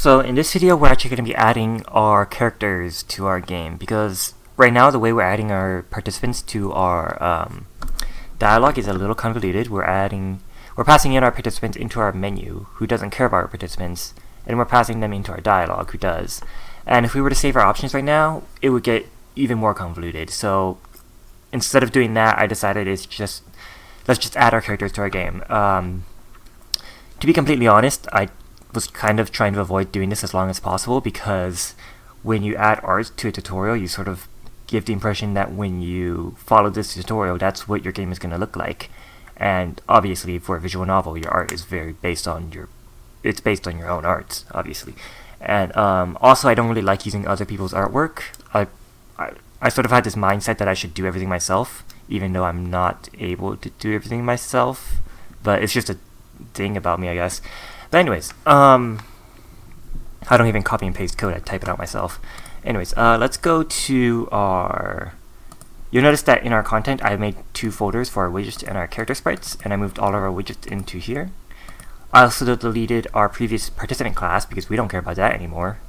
So in this video, we're actually going to be adding our characters to our game, because right now the way we're adding our participants to our dialogue is a little convoluted. We're passing in our participants into our menu, who doesn't care about our participants, and we're passing them into our dialogue, who does. And if we were to save our options right now, it would get even more convoluted. So instead of doing that, I decided let's just add our characters to our game. To be completely honest, I was kind of trying to avoid doing this as long as possible, because when you add art to a tutorial, you sort of give the impression that when you follow this tutorial, that's what your game is going to look like. And obviously, for a visual novel, your art is based on your own art, obviously. And also, I don't really like using other people's artwork. I sort of had this mindset that I should do everything myself, even though I'm not able to do everything myself. But it's just a thing about me, I guess. But anyways, I don't even copy and paste code, I type it out myself. Anyways, let's go to our... You'll notice that in our content, I made two folders for our widgets and our character sprites, and I moved all of our widgets into here. I also deleted our previous participant class, because we don't care about that anymore.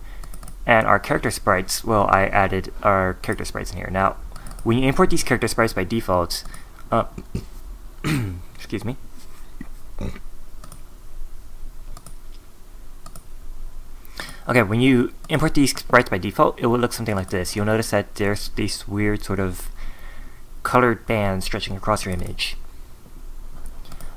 And our character sprites, well, I added our character sprites in here. Now, when you import these character sprites by default, excuse me. Okay, when you import these sprites by default, it will look something like this. You'll notice that there's this weird sort of colored band stretching across your image.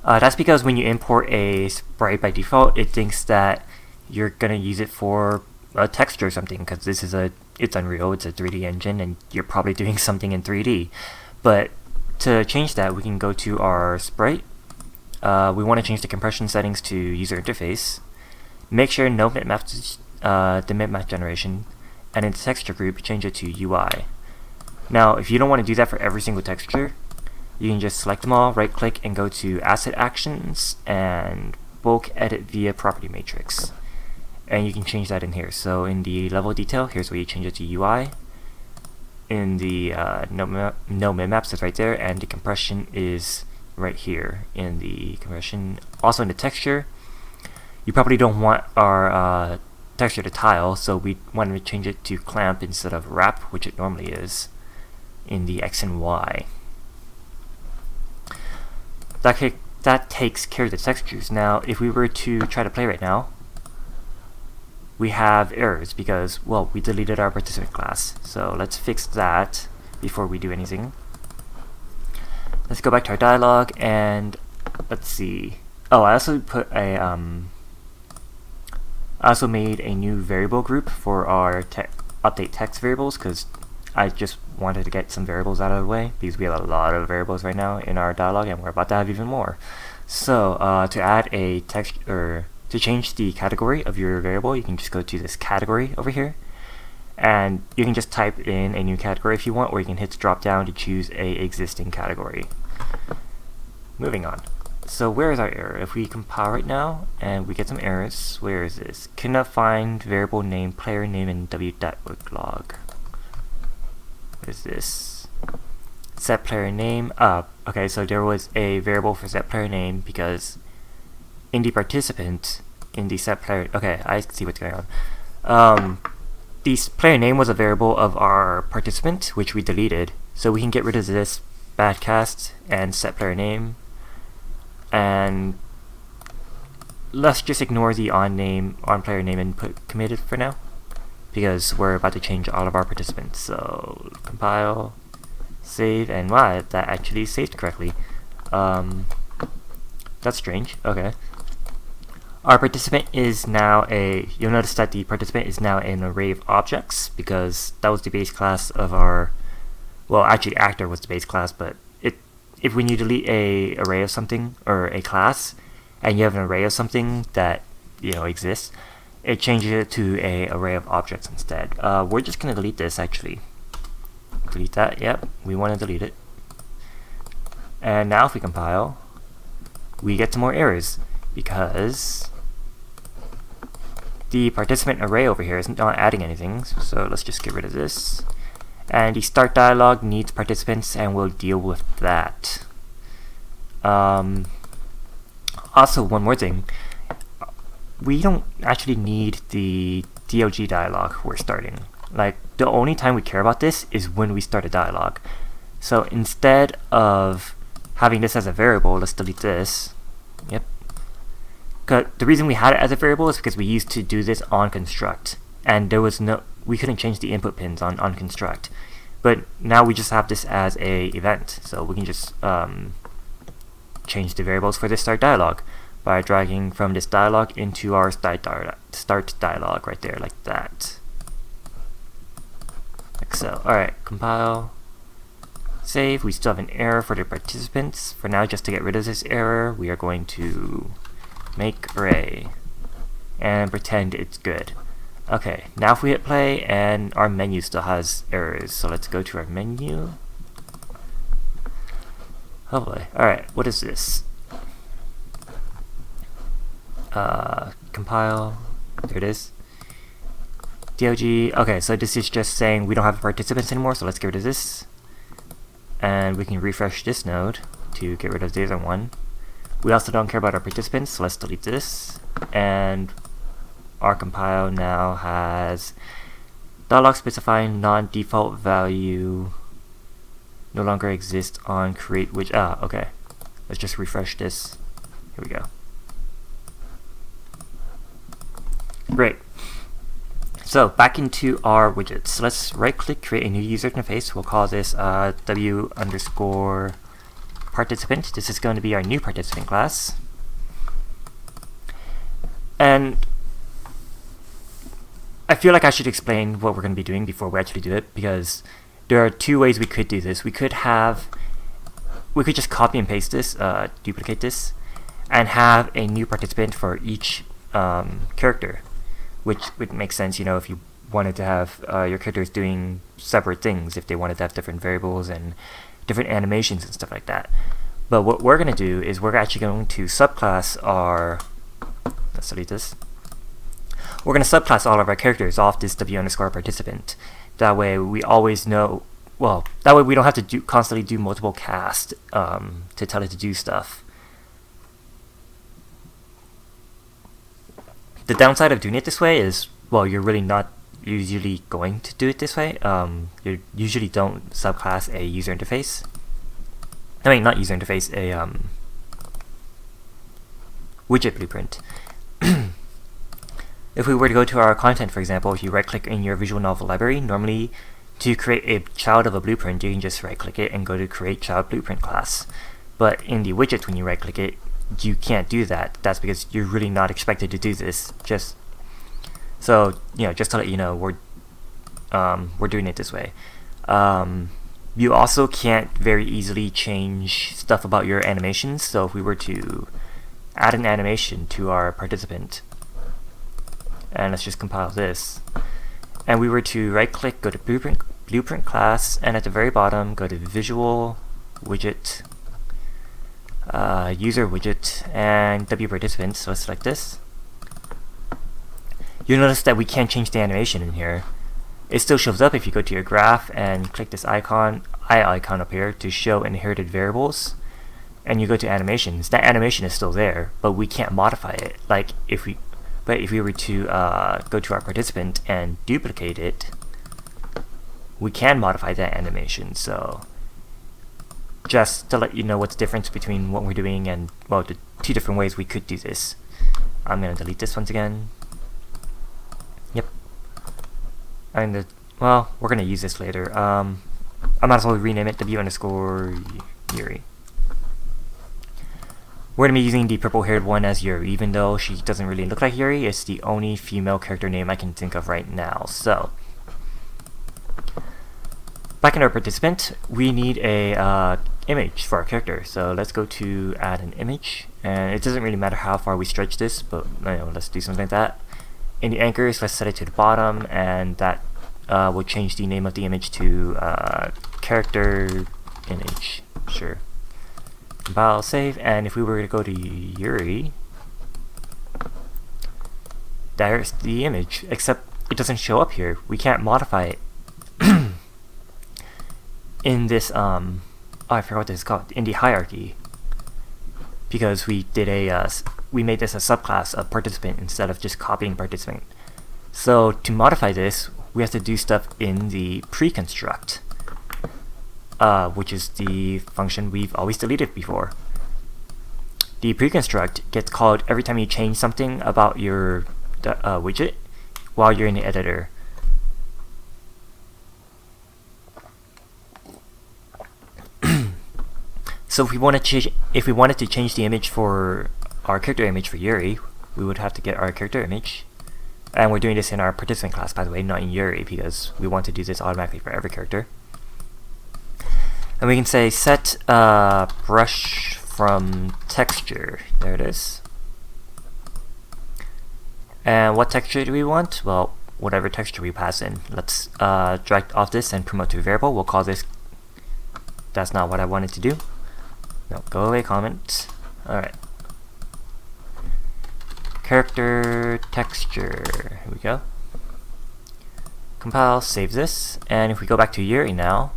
That's because when you import a sprite by default, it thinks that you're going to use it for a texture or something, because it's Unreal, it's a 3D engine, and you're probably doing something in 3D. But to change that, we can go to our sprite. We want to change the compression settings to user interface. Make sure no bitmaps the bitmap generation, and in the texture group, change it to UI. Now, if you don't want to do that for every single texture, you can just select them all, right click, and go to Asset Actions and Bulk Edit via Property Matrix. And you can change that in here. So in the level detail, here's where you change it to UI. In the no bitmaps, it's right there, and the compression is right here in the compression. Also in the texture, you probably don't want our texture to tile, so we wanted to change it to clamp instead of wrap, which it normally is in the X and Y. That takes care of the textures. Now, if we were to try to play right now, we have errors because, well, we deleted our participant class. So let's fix that before we do anything. Let's go back to our dialogue, and let's see. Oh, I also put a I also made a new variable group for our update text variables, because I just wanted to get some variables out of the way, because we have a lot of variables right now in our dialogue, and we're about to have even more. So to add a text, or to change the category of your variable, you can just go to this category over here, and you can just type in a new category if you want, or you can hit the drop down to choose a existing category. Moving on. So where is our error? If we compile right now and we get some errors, where is this? Cannot find variable name, player name, and w.worklog. What is this? Set player name. Okay, so there was a variable for set player name, because in the participant, in the set player, okay, I see what's going on. The player name was a variable of our participant, which we deleted, so we can get rid of this bad cast and set player name. And let's just ignore the on player name and put committed for now, because we're about to change all of our participants. So compile, save, and wow, that actually saved correctly. That's strange. Okay. Our participant is now you'll notice that the participant is now an array of objects, because that was the base class of our, well, actually actor was the base class, but if when you delete a array of something, or a class, and you have an array of something that, you know, exists, it changes it to a array of objects instead. We're just going to delete this, actually. Delete that, yep, we want to delete it. And now if we compile, we get some more errors, because the participant array over here is not adding anything, so let's just get rid of this. And the start dialog needs participants, and we'll deal with that. Also, one more thing. we don't actually need the DOG dialog we're starting. Like, the only time we care about this is when we start a dialog. So instead of having this as a variable, let's delete this. Yep. The reason we had it as a variable is because we used to do this on construct, and we couldn't change the input pins on construct. But now we just have this as a event, so we can just change the variables for this start dialog by dragging from this dialog into our start dialog right there, like that. Like so. Alright, compile, save. We still have an error for the participants. For now, just to get rid of this error, we are going to make array and pretend it's good. Okay, now if we hit play, and our menu still has errors, so let's go to our menu. Oh boy. Alright, what is this? Compile. There it is. DOG. Okay, so this is just saying we don't have participants anymore, so let's get rid of this. And we can refresh this node to get rid of the other one. We also don't care about our participants, so let's delete this. And our compile now has dialog specifying non-default value no longer exists on create widget. Okay. Let's just refresh this. Here we go. Great. So back into our widgets. Let's right click, create a new user interface. We'll call this w_participant. This is going to be our new participant class. And I feel like I should explain what we're going to be doing before we actually do it, because there are two ways we could do this. We could just copy and paste this, duplicate this, and have a new participant for each character, which would make sense, you know, if you wanted to have your characters doing separate things, if they wanted to have different variables and different animations and stuff like that. But what we're going to do is we're actually going to subclass our, let's delete this. We're going to subclass all of our characters off this w_participant. That way we always know, well, that way we don't have to constantly do multiple cast to tell it to do stuff. The downside of doing it this way is, well, you're really not usually going to do it this way. You usually don't subclass a user interface. I mean, not user interface, a widget blueprint. If we were to go to our content, for example, if you right-click in your visual novel library, normally to create a child of a blueprint, you can just right-click it and go to create child blueprint class. But in the widget, when you right-click it, you can't do that. That's because you're really not expected to do this. Just so you know, just to let you know, we're doing it this way. You also can't very easily change stuff about your animations. So if we were to add an animation to our participant, and let's just compile this, and we were to right click, go to blueprint class, and at the very bottom go to visual widget, user widget, and w_participant. So let's select this. You'll notice that we can't change the animation in here. It still shows up if you go to your graph and click this icon up here to show inherited variables, and you go to animations. That animation is still there, but we can't modify it. Like if we were to go to our participant and duplicate it, we can modify that animation. So just to let you know what's the difference between what we're doing and, well, the two different ways we could do this. I'm going to delete this once again. Yep. And well, we're going to use this later. I might as well rename it w_Yuri. We're going to be using the purple-haired one as Yuri, even though she doesn't really look like Yuri. It's the only female character name I can think of right now. So, back in our participant, we need a image for our character. So let's go to add an image, and it doesn't really matter how far we stretch this, but let's do something like that. In the anchors, let's set it to the bottom, and that will change the name of the image to character image. Sure. Compile, save, and if we were to go to Yuri, there's the image, except it doesn't show up here. We can't modify it in this oh, I forgot what this is called, in the hierarchy, because we did a we made this a subclass of participant instead of just copying participant. So to modify this, we have to do stuff in the pre-construct, which is the function we've always deleted before. The pre-construct gets called every time you change something about your widget while you're in the editor. So if we wanted to change the image for our character image for Yuri, we would have to get our character image. And we're doing this in our participant class, by the way, not in Yuri, because we want to do this automatically for every character. And we can say set brush from texture. There it is. And what texture do we want? Well, whatever texture we pass in. Let's drag off this and promote to a variable. We'll call this. That's not what I wanted to do. No, go away comment. Alright. Character texture. Here we go. Compile, save this, and if we go back to Yuri now,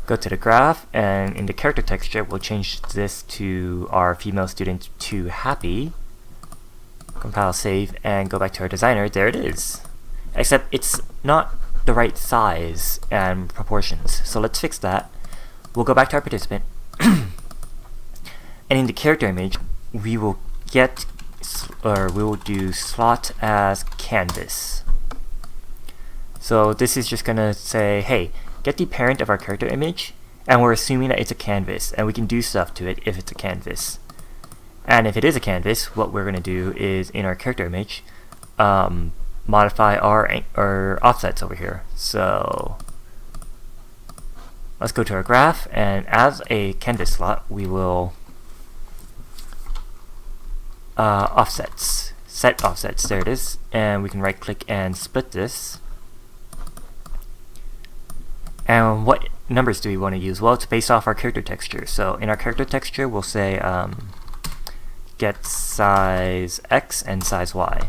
go to the graph, and in the character texture, we'll change this to our female student to happy. Compile, save, and go back to our designer. There it is. Except it's not the right size and proportions. So let's fix that. We'll go back to our participant, and in the character image, we will do slot as canvas. So this is just gonna say, hey, get the parent of our character image, and we're assuming that it's a canvas, and we can do stuff to it if it's a canvas. And if it is a canvas, what we're gonna do is in our character image, modify our offsets over here. So let's go to our graph, and as a canvas slot, we will offsets, set offsets, there it is, and we can right click and split this. And what numbers do we want to use? Well, it's based off our character texture. So in our character texture, we'll say get size X and size Y.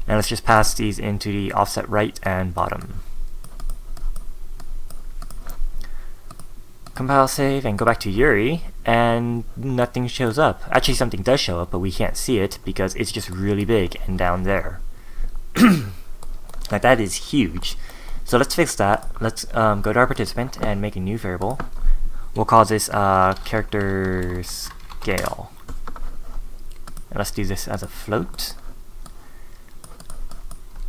And let's just pass these into the offset right and bottom. Compile, save, and go back to Yuri, and nothing shows up. Actually, something does show up, but we can't see it because it's just really big and down there. Like, that is huge. So let's fix that. Let's go to our participant and make a new variable. We'll call this character scale. And let's do this as a float.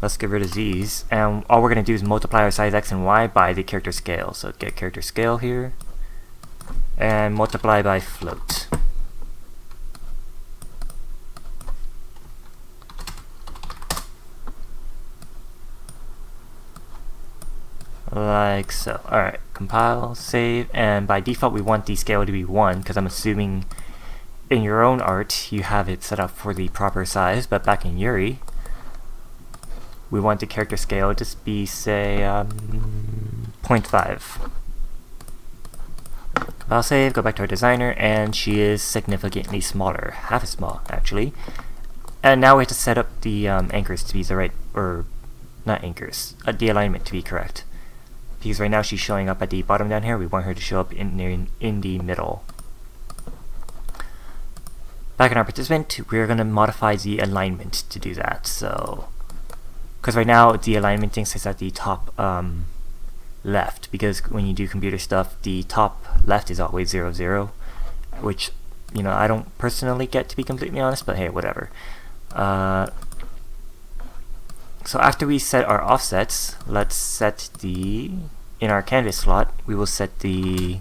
Let's get rid of these, and all we're going to do is multiply our size X and Y by the character scale. So get character scale here, and multiply by float. Like so. Alright, compile, save, and by default we want the scale to be 1, because I'm assuming in your own art you have it set up for the proper size, but back in Yuri, we want the character scale to be, say, 0.5. Compile, save, go back to our designer, and she is significantly smaller, half as small actually. And now we have to set up the anchors to be the right, or not anchors, the alignment to be correct. Because right now she's showing up at the bottom down here, we want her to show up in the middle. Back in our participant, we're going to modify the alignment to do that. So, because right now the alignment thing is at the top left, because when you do computer stuff, the top left is always 0, 0, which, you know, I don't personally get, to be completely honest, but hey, whatever. So after we set our offsets, let's set in our canvas slot, we will set the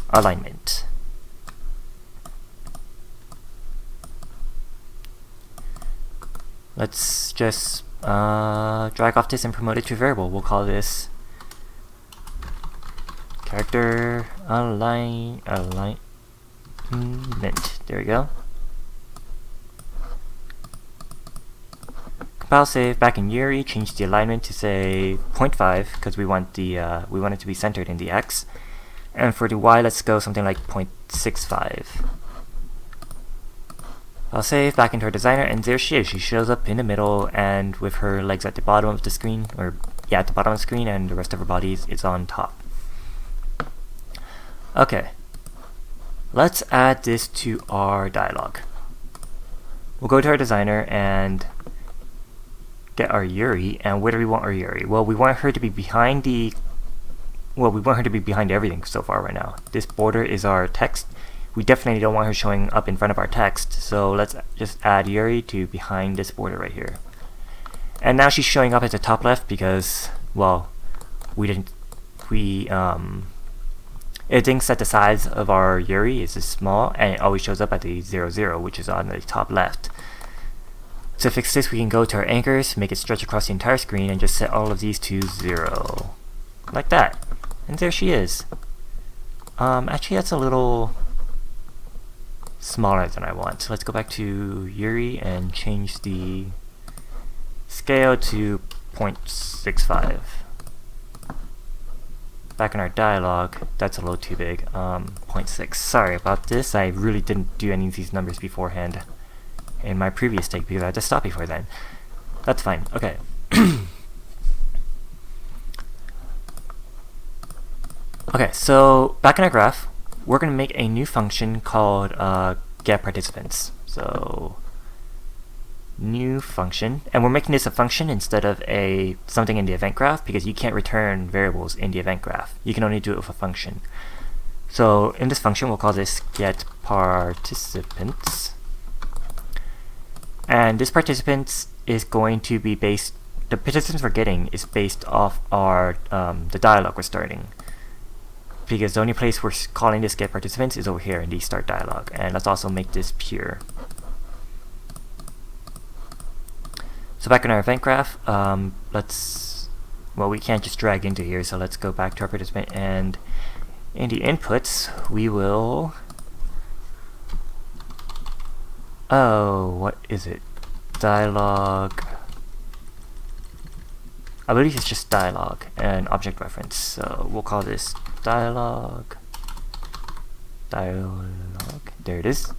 alignment. Let's just drag off this and promote it to a variable. We'll call this character alignment. There we go. Compile, save, back in Yuri, change the alignment to say 0.5 because we want it to be centered in the X, and for the Y, let's go something like 0.65. I'll save, back into our designer, and there she is. She shows up in the middle, and with her legs at the bottom of the screen, or yeah, at the bottom of the screen, and the rest of her body is on top. Okay, let's add this to our dialog. We'll go to our designer and get our Yuri. And where do we want our Yuri? Well, we want her to be behind the we want her to be behind everything so far right now. This border is our text. We definitely don't want her showing up in front of our text, so let's just add Yuri to behind this border right here. And now she's showing up at the top left because, well, it thinks that the size of our Yuri is small, and it always shows up at the 0, 0, which is on the top left. To fix this, we can go to our anchors, make it stretch across the entire screen, and just set all of these to 0. Like that. And there she is. Actually, that's a little smaller than I want. So let's go back to Yuri and change the scale to 0.65. Back in our dialog, that's a little too big. 0.6. Sorry about this. I really didn't do any of these numbers beforehand in my previous take because I had to stop before then. That's fine. Okay. Okay, so back in our graph, we're going to make a new function called getParticipants. So new function, and we're making this a function instead of something in the event graph because you can't return variables in the event graph. You can only do it with a function. So in this function, we'll call this getParticipants, and this participants is going to be based. The participants we're getting is based off our the dialog we're starting. Because the only place we're calling this getParticipants is over here in the start dialog. And let's also make this pure. So back in our event graph, well, we can't just drag into here, so let's go back to our participant, and in the inputs, we will, what is it? Dialog. I believe it's just dialog and object reference, so we'll call this dialog, there it is,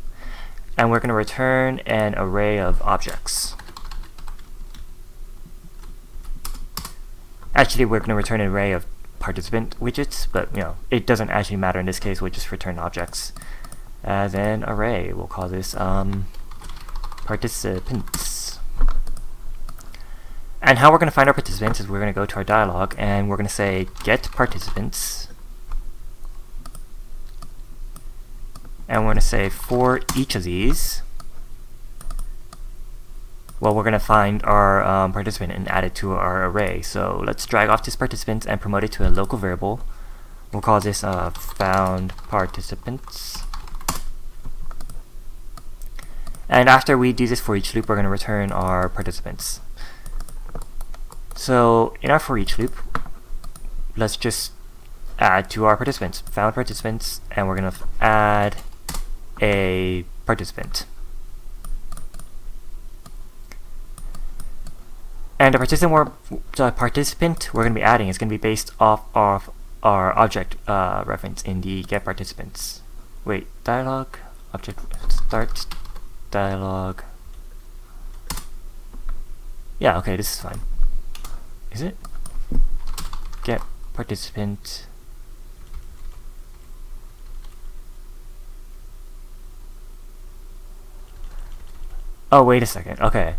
and we're going to return an array of objects. Actually, we're going to return an array of participant widgets, but you know, it doesn't actually matter in this case. We'll just return objects as an array. We'll call this participants. And how we're going to find our participants is we're going to go to our dialog and we're going to say getParticipants, and we're going to say for each of these, well, we're going to find our participant and add it to our array. So let's drag off this participant and promote it to a local variable. We'll call this found participants. And after we do this for each loop, we're going to return our participants. So in our for each loop, let's just add to our participants, found participants, and we're going to add a participant. And the participant we're going to be adding is going to be based off of our object reference in the getParticipants. Wait, dialog, object, start, dialog. Yeah, okay, this is fine. Is it? getParticipant. Oh, wait a second. Okay.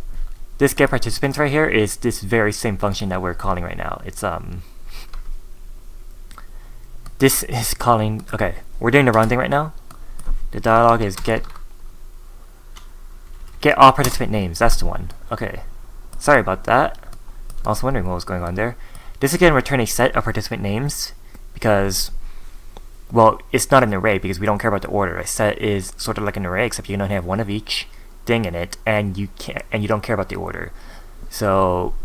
This getParticipants right here is this very same function that we're calling right now. It's this is calling, okay, we're doing the wrong thing right now. The dialog is get all participant names. That's the one. Okay. Sorry about that. I was wondering what was going on there. This again return a set of participant names because, well, it's not an array because we don't care about the order. A set is sort of like an array except you can only have one of each thing in it, and you don't care about the order. So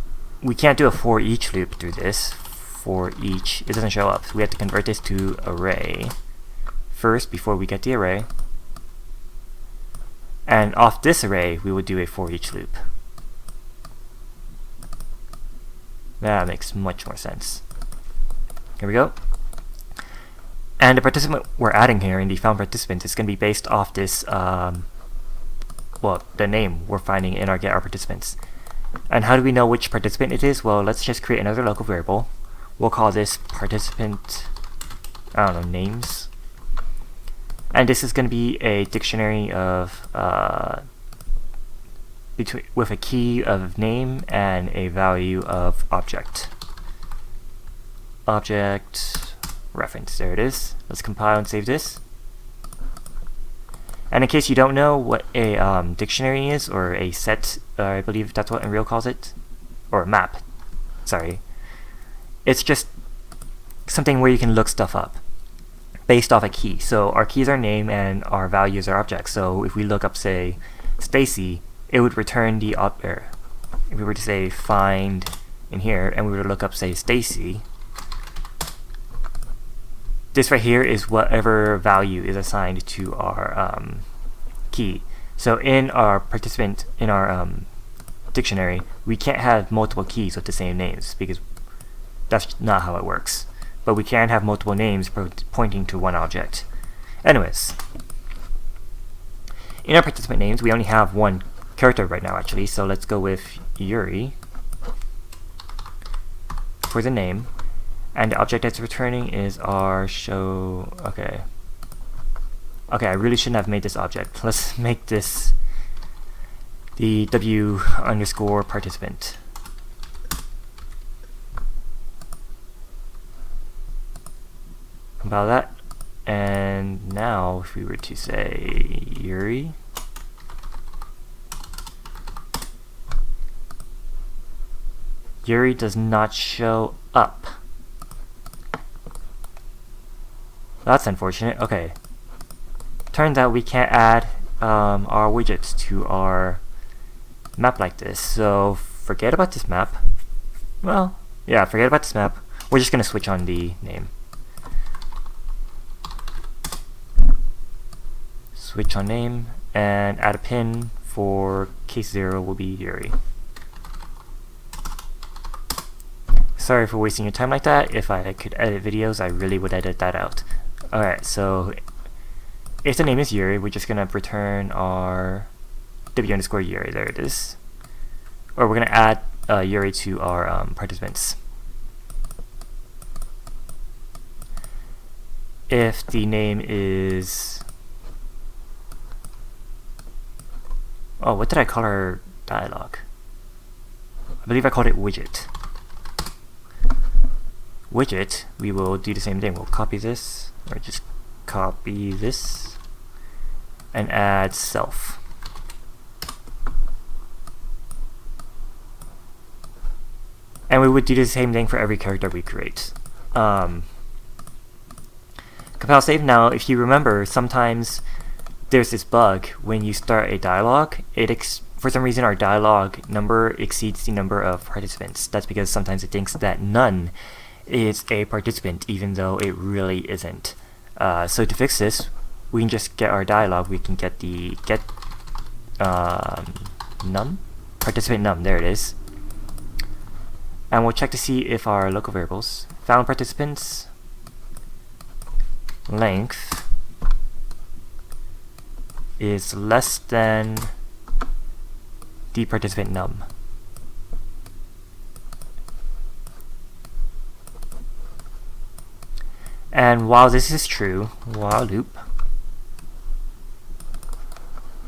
we can't do a for each loop through this. For each, it doesn't show up. So we have to convert this to array first before we get the array. And off this array, we would do a for each loop. That makes much more sense. Here we go. And the participant we're adding here in the found participant is going to be based off this, well, the name we're finding in our getParticipants. And how do we know which participant it is? Well, let's just create another local variable. We'll call this participant, I don't know, names. And this is going to be a dictionary of with a key of name and a value of object. Object reference, there it is. Let's compile and save this. And in case you don't know what a dictionary is, or a set, I believe that's what Unreal calls it, or map, sorry. It's just something where you can look stuff up based off a key. So our keys are name and our values are objects. So if we look up, say, Stacy, it would return the if we were to say find in here and we were to look up, say, Stacy, this right here is whatever value is assigned to our key. So in our participant, in our dictionary, we can't have multiple keys with the same names because that's not how it works. But we can have multiple names pointing to one object. Anyways, in our participant names, we only have one character right now, actually. So let's go with Yuri for the name. And the object that's returning is our show. Okay. Okay, I really shouldn't have made this object. Let's make this the W underscore participant. Compile that. And now, if we were to say Yuri, Yuri does not show up. That's unfortunate. Okay. Turns out we can't add our widgets to our map like this. So forget about this map. Well, yeah, forget about this map. We're just going to switch on the name. Switch on name and add a pin for case 0 will be Yuri. Sorry for wasting your time like that. If I could edit videos, I really would edit that out. Alright, so if the name is Yuri, we're just going to return our W underscore Yuri. There it is. Or we're going to add Yuri to our participants. If the name is... Oh, what did I call our dialogue? I believe I called it widget. Widget, we will do the same thing. We'll copy this, or just copy this, and add self. And we would do the same thing for every character we create. Compile save. Now, if you remember, sometimes there's this bug when you start a dialogue. For some reason, our dialogue number exceeds the number of participants. That's because sometimes it thinks that none is a participant, even though it really isn't. So to fix this, we can just get our dialogue. We can get the num, participant num. There it is. And we'll check to see if our local variables found participants length is less than the participant num. And while this is true, while loop,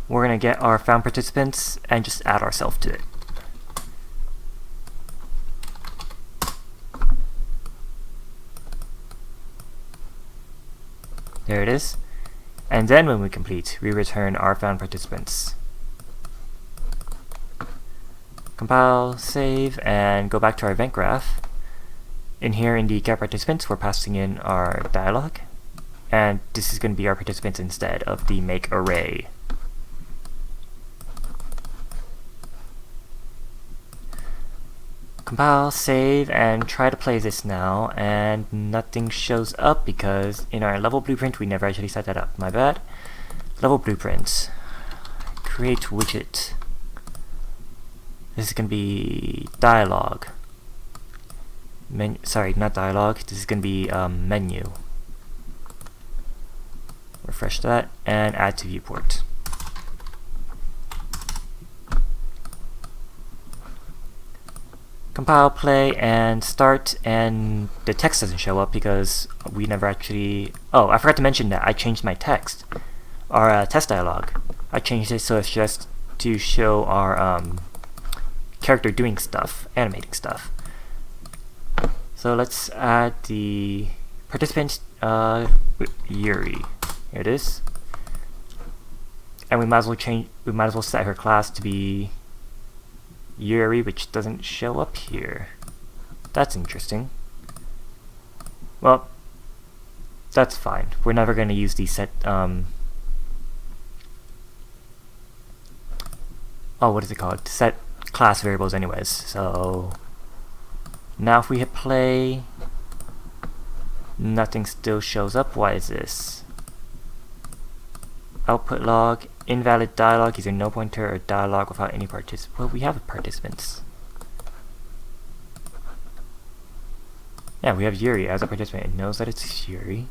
we're going to get our found participants and just add ourselves to it. There it is. And then when we complete, we return our found participants. Compile, save, and go back to our event graph. In here in the get participants, we're passing in our dialog, and this is going to be our participants instead of the make array. Compile, save, and try to play this now, and nothing shows up because in our level blueprint we never actually set that up. My bad. Level blueprint. Create widget. This is going to be dialog. Sorry, not dialog. This is going to be menu. Refresh that and add to viewport. compile, play, and start, and the text doesn't show up because we never actually... Oh, I forgot to mention that I changed my text, our test dialog. I changed it so it's just to show our character doing stuff, animating stuff. So let's add the participant Yuri. Here it is. And we might as well set her class to be Yuri, which doesn't show up here. That's interesting. Well, that's fine. We're never going to use these set what is it called? Set class variables anyways. So now if we hit play, nothing still shows up. Why is this? Output log, invalid dialog, either no pointer or dialog without any participant. Well, we have participants. Yeah, we have Yuri as a participant. It knows that it's Yuri.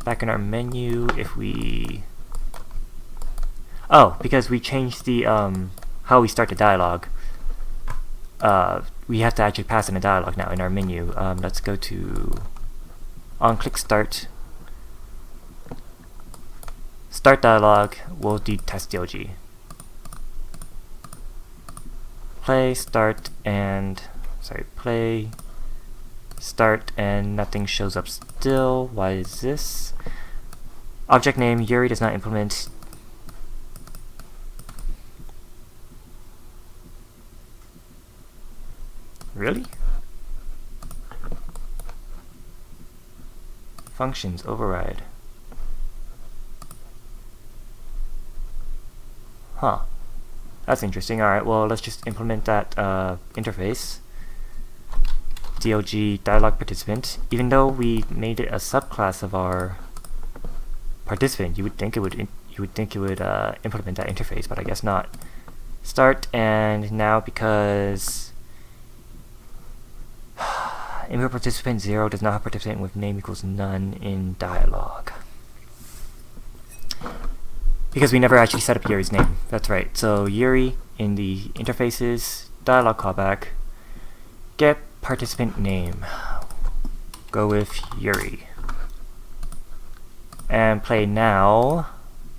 Back in our menu, if we... Oh, because we changed the how we start the dialogue. We have to actually pass in a dialogue now in our menu. Let's go to on-click start. Start dialogue, we'll do test DLG. Play, start, and... Sorry, play, start, and nothing shows up still. Why is this? Object name, Yuri does not implement. Really? Functions override. Huh. That's interesting. Alright, well, let's just implement that interface. DLG dialog participant. Even though we made it a subclass of our participant, you would think it would implement that interface, but I guess not. Start, and now because input participant 0 does not have participant with name equals none in dialog. Because we never actually set up Yuri's name. That's right. So Yuri in the interfaces, dialog callback, get participant name. Go with Yuri. And play now.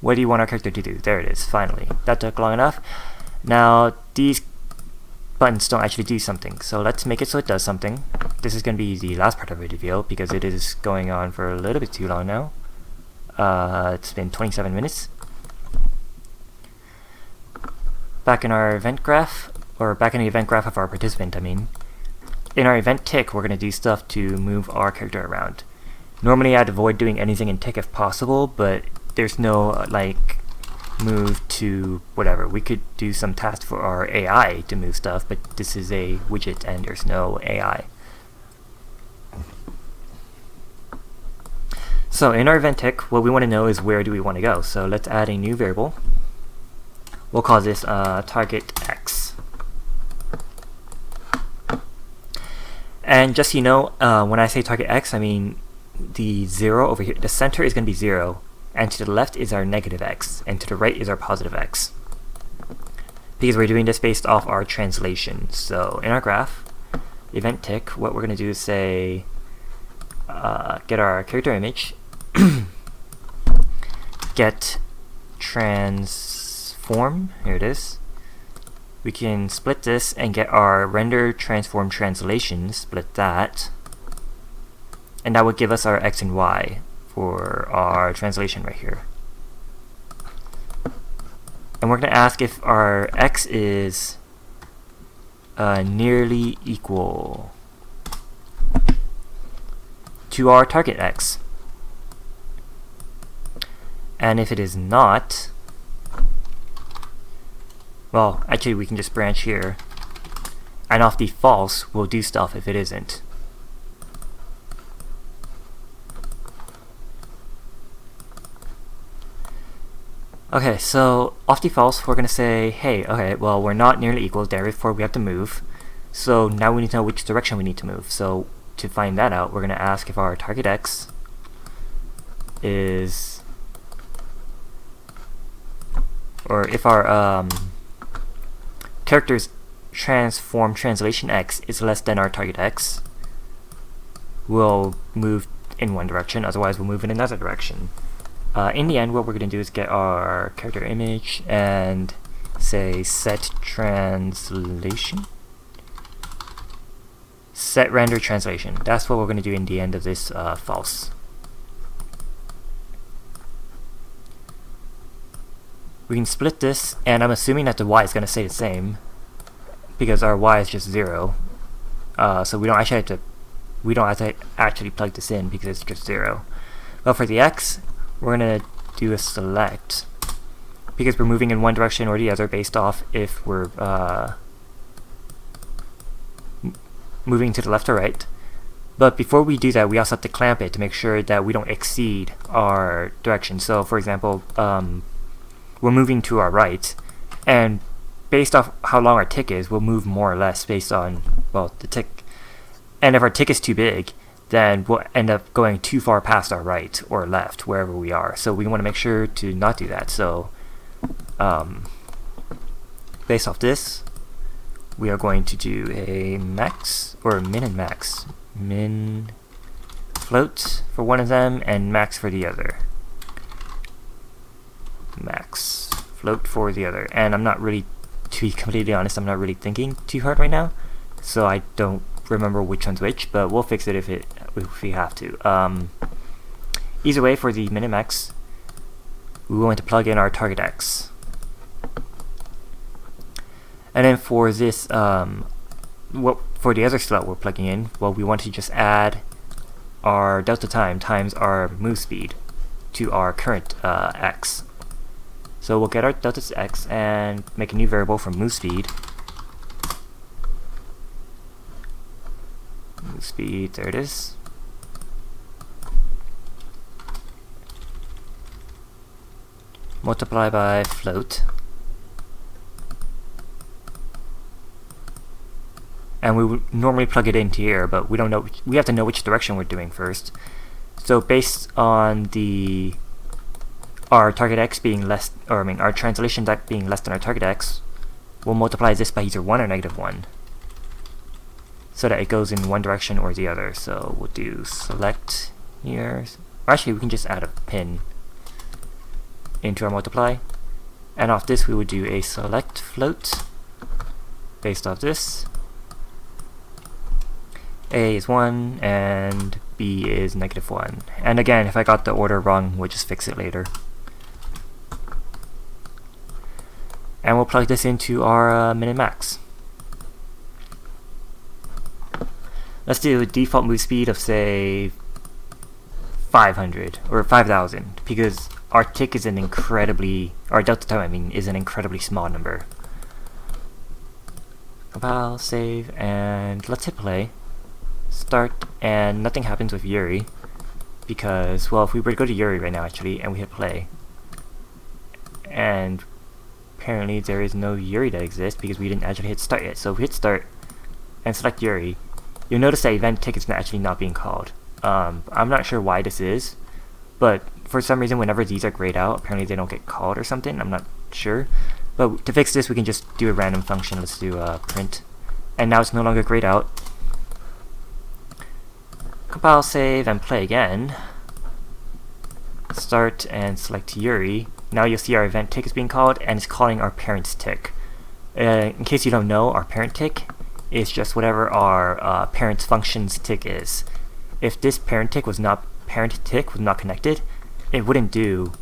What do you want our character to do? There it is, finally. That took long enough. Now these buttons don't actually do something, so let's make it so it does something. This is going to be the last part of the video because it is going on for a little bit too long now. It's been 27 minutes. Back in our event graph, or back in the event graph of our participant, I mean. In our event tick, we're going to do stuff to move our character around. Normally I'd avoid doing anything in tick if possible, but there's no, like, move to whatever. We could do some tasks for our AI to move stuff, but this is a widget and there's no AI. So in our event tick, what we want to know is where do we want to go. So let's add a new variable. We'll call this target X. And just so you know, when I say target X, I mean the 0 over here. The center is going to be 0, and to the left is our negative X, and to the right is our positive X. Because we're doing this based off our translation. So in our graph, event tick, what we're going to do is say, get our character image, get transform, here it is. We can split this and get our render transform translation, split that, and that would give us our X and Y for our translation right here. And we're going to ask if our X is nearly equal to our target X. And if it is not, well, actually we can just branch here, and off the false we'll do stuff if it isn't. Okay, so off the false we're going to say, hey, okay, well we're not nearly equal, therefore we have to move. So now we need to know which direction we need to move. So to find that out, we're going to ask if our target X is, or if our character's transform translation x is less than our target x, we'll move in one direction, otherwise we'll move in another direction. In the end, what we're going to do is get our character image and say set translation, set render translation. That's what we're going to do in the end of this false. We can split this, and I'm assuming that the y is going to stay the same because our y is just 0. So we don't have to actually plug this in because it's just 0. But for the x, we're going to do a select because we're moving in one direction or the other based off if we're moving to the left or right. But before we do that, we also have to clamp it to make sure that we don't exceed our direction. So for example, we're moving to our right, and based off how long our tick is, we'll move more or less based on, well, the tick. And if our tick is too big, then we'll end up going too far past our right or left, wherever we are. So we want to make sure to not do that. So based off this, we are going to do a max, or min and max. Min float for one of them, and max for the other. Max float for the other. And I'm not really, to be completely honest, I'm not really thinking too hard right now, so I don't remember which one's which, but we'll fix it if we have to. Either way, for the min and max, we want to plug in our target x. And then for this, for the other slot we're plugging in, well, we want to just add our delta time times our move speed to our current x. So we'll get our delta x and make a new variable for move speed. Move speed, there it is. Multiply by float. And we would normally plug it into here, but we don't know. We have to know which direction we're doing first. So based on our target x being less, or I mean our translation deck being less than our target x, we'll multiply this by either 1 or -1, so that it goes in one direction or the other. So we'll do select here. Or actually, we can just add a pin into our multiply, and off this we would do a select float based off this. A is 1 and B is -1. And again, if I got the order wrong, we'll just fix it later. And we'll plug this into our min and max. Let's do a default move speed of, say, 500 or 5,000, because our tick is our delta time, I mean, is an incredibly small number. Compile, save, and let's hit play. Start, and nothing happens with Yuri because, well, if we were to go to Yuri right now actually and we hit play, and apparently there is no Yuri that exists because we didn't actually hit start yet. So if we hit start and select Yuri, you'll notice that event tick is actually not being called. I'm not sure why this is, but for some reason whenever these are grayed out, apparently they don't get called or something. I'm not sure, but to fix this we can just do a random function. Let's do print, and now it's no longer grayed out. Compile, save, and play again. Start and select Yuri. Now you'll see our event tick is being called, and it's calling our parent's tick. In case you don't know, our parent tick is just whatever our parent's function's tick is. If this parent tick was not connected, it wouldn't do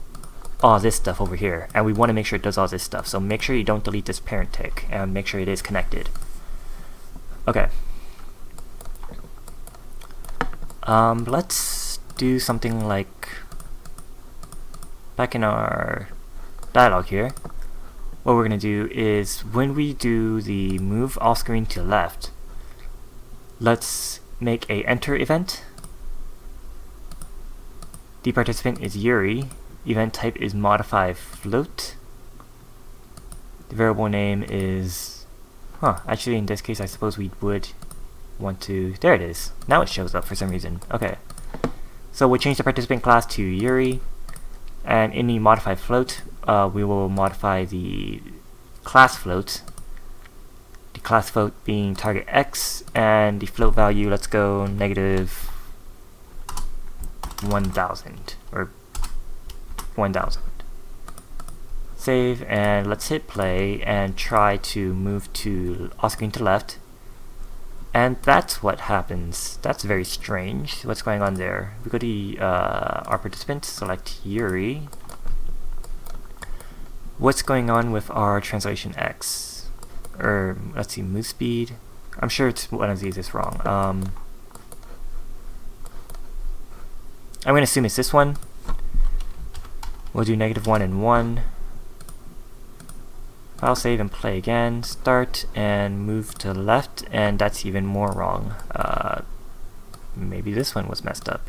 all this stuff over here, and we want to make sure it does all this stuff. So make sure you don't delete this parent tick, and make sure it is connected. Okay. Let's do something like back in our dialog here. What we're going to do is when we do the move off screen to the left, let's make a enter event. The participant is Yuri. Event type is modify float. The variable name is, actually in this case I suppose we would want to, there it is. Now it shows up for some reason. Okay. So we'll change the participant class to Yuri, and in the modify float, we will modify the class float, the the class float being target X, and the float value, let's go negative 1000 or 1000. Save, and let's hit play and try to move to off screen to left. And that's what happens. That's very strange. What's going on there? We go to our participant, select Yuri. What's going on with our translation X? Or let's see, move speed. I'm sure it's one of these is wrong. I'm gonna assume it's this one. We'll do -1 and 1. File save and play again. Start and move to the left, and that's even more wrong. Maybe this one was messed up.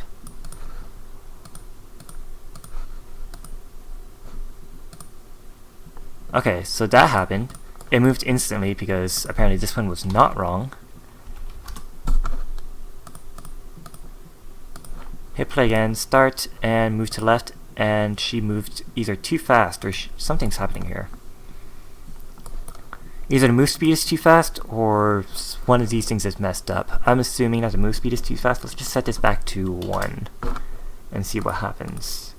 Okay, so that happened. It moved instantly because apparently this one was not wrong. Hit play again, start and move to left, and she moved either too fast or something's happening here. Either the move speed is too fast or one of these things is messed up. I'm assuming that the move speed is too fast. Let's just set this back to 1 and see what happens.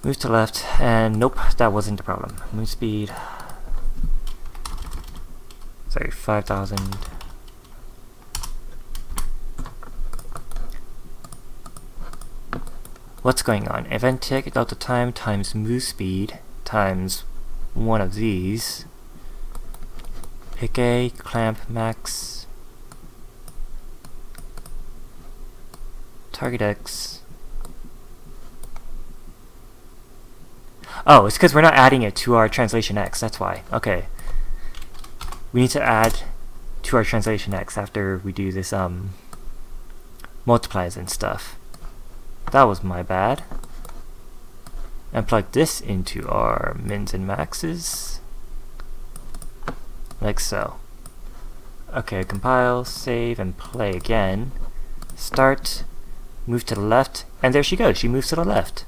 Move to left, and nope, that wasn't the problem. Move speed. Sorry, 5000. What's going on? Event tick delta time times move speed times one of these. Pick A, clamp max, target X. Oh, it's because we're not adding it to our translation X, that's why. Okay. We need to add to our translation X after we do this multiplies and stuff. That was my bad. And plug this into our mins and maxes. Like so. Okay, compile, save, and play again. Start, move to the left, and there she goes, she moves to the left.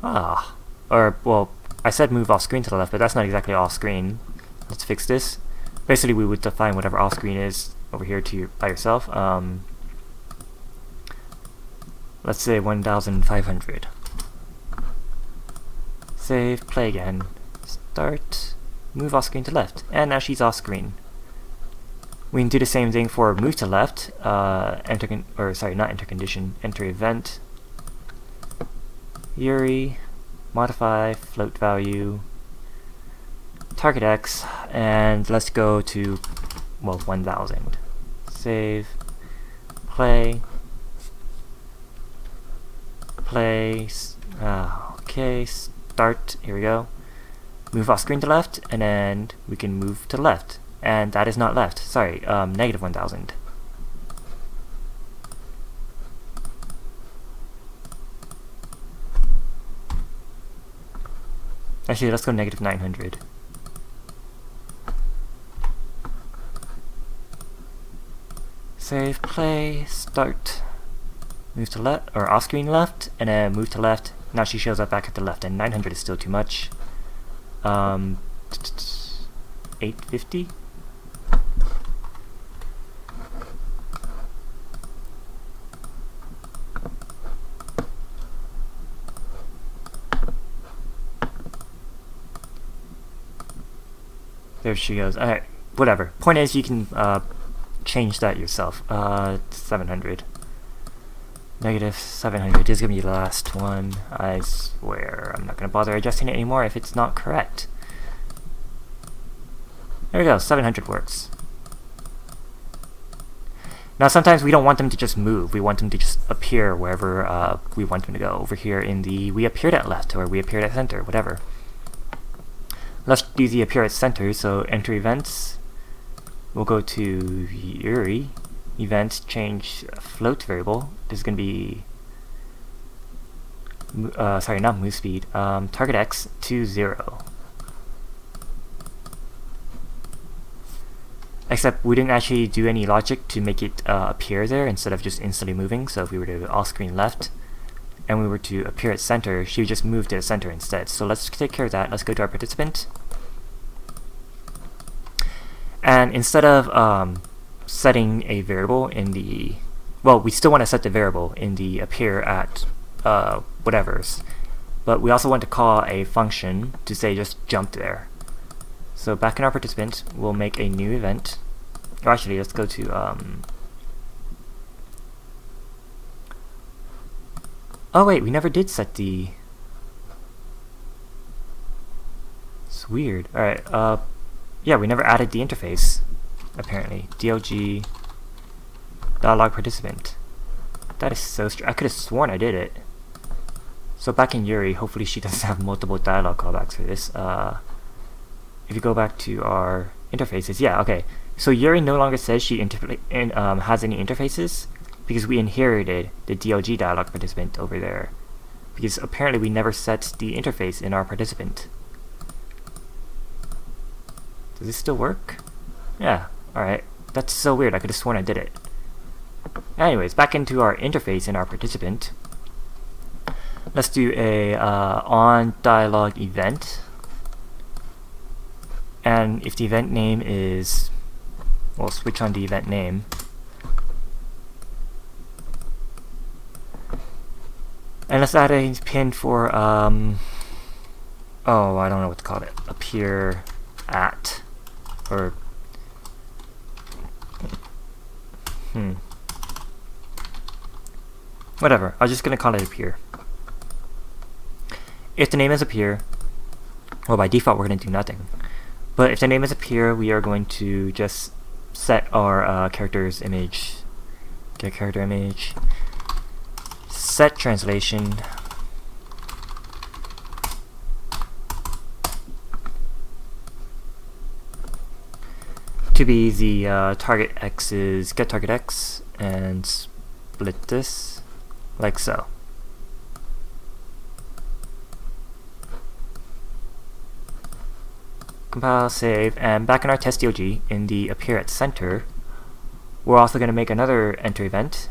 Ah. Or, well, I said move off screen to the left, but that's not exactly off screen. Let's fix this. Basically, we would define whatever off screen is over here by yourself. Let's say 1500. Save, play again. Start, move off screen to left, and now she's off screen. We can do the same thing for move to left. Enter condition, enter event. Yuri, modify, float value, target X, and let's go to, well, 1000. Save, play, okay, start, here we go. Move off screen to left, and then we can move to left. And that is not left, sorry, -1000. Actually, let's go -900. Save, play, start. Move to left, or off screen left, and then move to left. Now she shows up back at the left, and 900 is still too much. 850? There she goes. Alright, whatever. Point is, you can change that yourself. 700. -700 is gonna be the last one. I swear, I'm not gonna bother adjusting it anymore if it's not correct. There we go, 700 works. Now sometimes we don't want them to just move, we want them to just appear wherever we want them to go. Over here in the we appeared at left, or we appeared at center, whatever. Let's do the appear at center, so enter events. We'll go to Yuri, events, change float variable. This is going to be, sorry, not move speed, target X to 0. Except we didn't actually do any logic to make it appear there instead of just instantly moving. So if we were to off screen left and we were to appear at center, she would just move to the center instead. So let's take care of that. Let's go to our participant. And instead of setting a variable in the, well, we still want to set the variable in the appear at whatever's, but we also want to call a function to say just jump there. So back in our participant, we'll make a new event. Or actually, let's go to oh wait, we never did set the, it's weird. Alright, yeah, we never added the interface, apparently. DLG dialog participant. That is so strange. I could have sworn I did it. So back in Yuri, hopefully she doesn't have multiple dialog callbacks for this. If you go back to our interfaces, yeah, okay. So Yuri no longer says she has any interfaces because we inherited the DLG dialog participant over there. Because apparently we never set the interface in our participant. Does this still work? Yeah, alright. That's so weird, I could have sworn I did it. Anyways, back into our interface in our participant. Let's do a on dialog event. And if the event name is, we'll switch on the event name. And let's add a pin for, oh, I don't know what to call it. Appear at, or, whatever, I'm just going to call it appear. If the name is appear, well, by default we're going to do nothing. But if the name is appear, we are going to just set our character's image. Get character image. Set translation. To be the target x is get target x, and split this like so. Compile, save, and back in our test DLG, in the appear at center, we're also going to make another enter event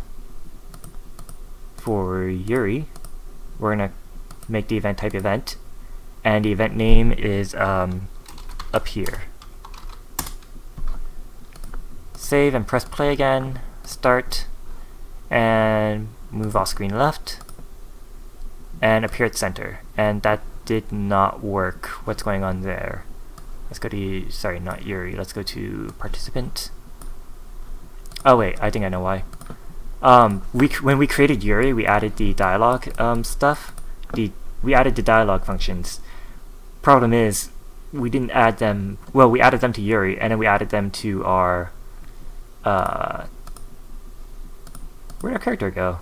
for Yuri. We're going to make the event type event, and the event name is appear. Save and press play again, start, and move off screen left, and appear at center. And that did not work. What's going on there? Let's go to, sorry, not Yuri, let's go to participant. Oh wait, I think I know why. When we created Yuri, we added the dialogue stuff. We added the dialogue functions. Problem is, we didn't add them, well, we added them to Yuri, and then we added them to our, where'd our character go?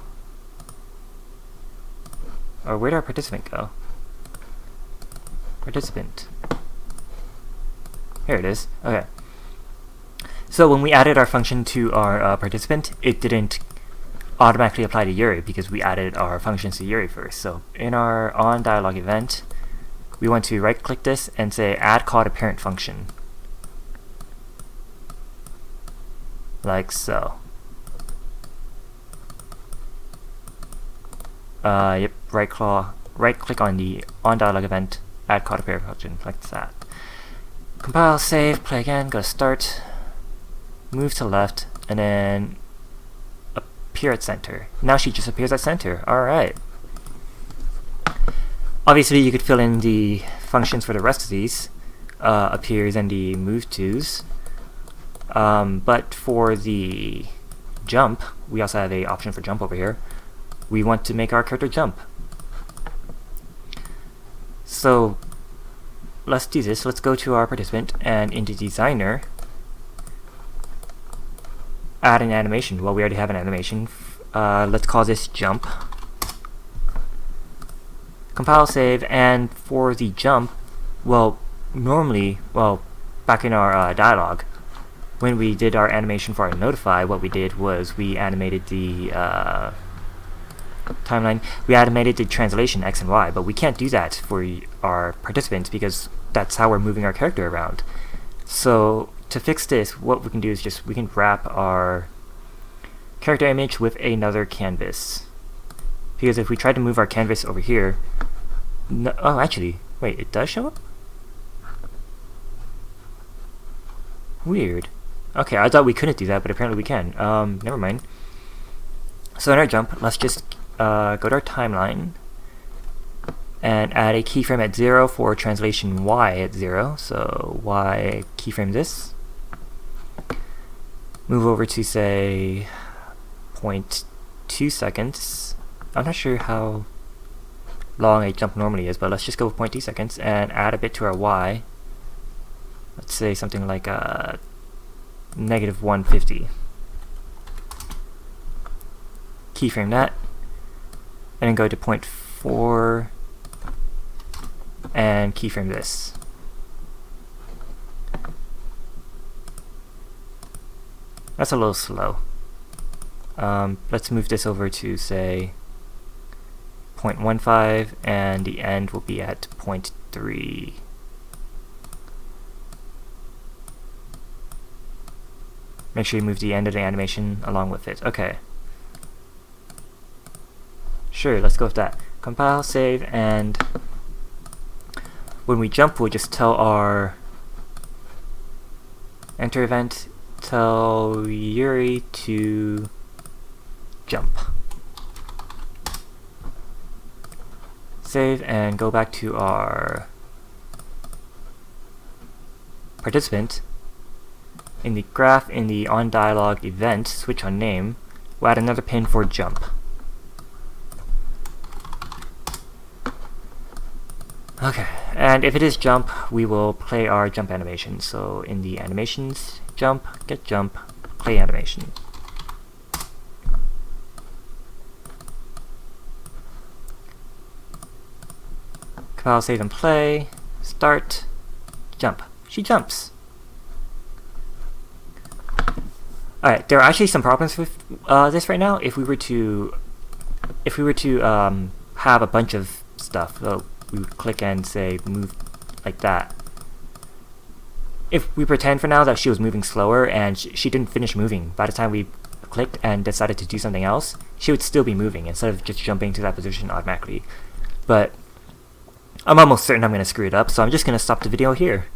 Or where'd our participant go? Participant. Here it is. Okay. So when we added our function to our participant, it didn't automatically apply to Yuri because we added our functions to Yuri first. So in our on dialog event, we want to right click this and say add call to parent function. Like so. Yep, right click on the on dialog event, add call to parent function, like that. Compile, save, play again, go start, move to left, and then appear at center. Now she just appears at center. Alright. Obviously you could fill in the functions for the rest of these, appears and the move tos. But for the jump, we also have a option for jump over here. We want to make our character jump. So let's do this. Let's go to our participant and into designer, add an animation. Well, we already have an animation. Let's call this jump. Compile, save, and for the jump, well, normally, well, back in our dialogue, when we did our animation for our notify, what we did was we animated the timeline. We animated the translation X and Y, but we can't do that for our participants because that's how we're moving our character around. So to fix this, what we can do is just we can wrap our character image with another canvas. Because if we try to move our canvas over here, no, oh actually, wait, it does show up? Weird. Okay, I thought we couldn't do that, but apparently we can. Never mind. So in our jump, let's just go to our timeline and add a keyframe at 0 for translation Y at 0. So Y keyframe this. Move over to say 0.2 seconds. I'm not sure how long a jump normally is, but let's just go with 0.2 seconds and add a bit to our Y. Let's say something like negative 150. Keyframe that, and then go to 0.4 and keyframe this. That's a little slow. Let's move this over to say 0.15, and the end will be at 0.3. Make sure you move the end of the animation along with it. Okay. Sure, let's go with that. Compile, save, and when we jump, we'll just tell our enter event, tell Yuri to jump. Save and go back to our participant. In the graph, in the onDialog event, switch on name, we'll add another pin for jump. Okay, and if it is jump, we will play our jump animation. So in the animations, jump, get jump, play animation. Compile, save, and play. Start, jump. She jumps. Alright, there are actually some problems with this right now. If we were to have a bunch of stuff, so we would click and say move like that. If we pretend for now that she was moving slower and she didn't finish moving by the time we clicked and decided to do something else, she would still be moving instead of just jumping to that position automatically. But I'm almost certain I'm going to screw it up, so I'm just going to stop the video here.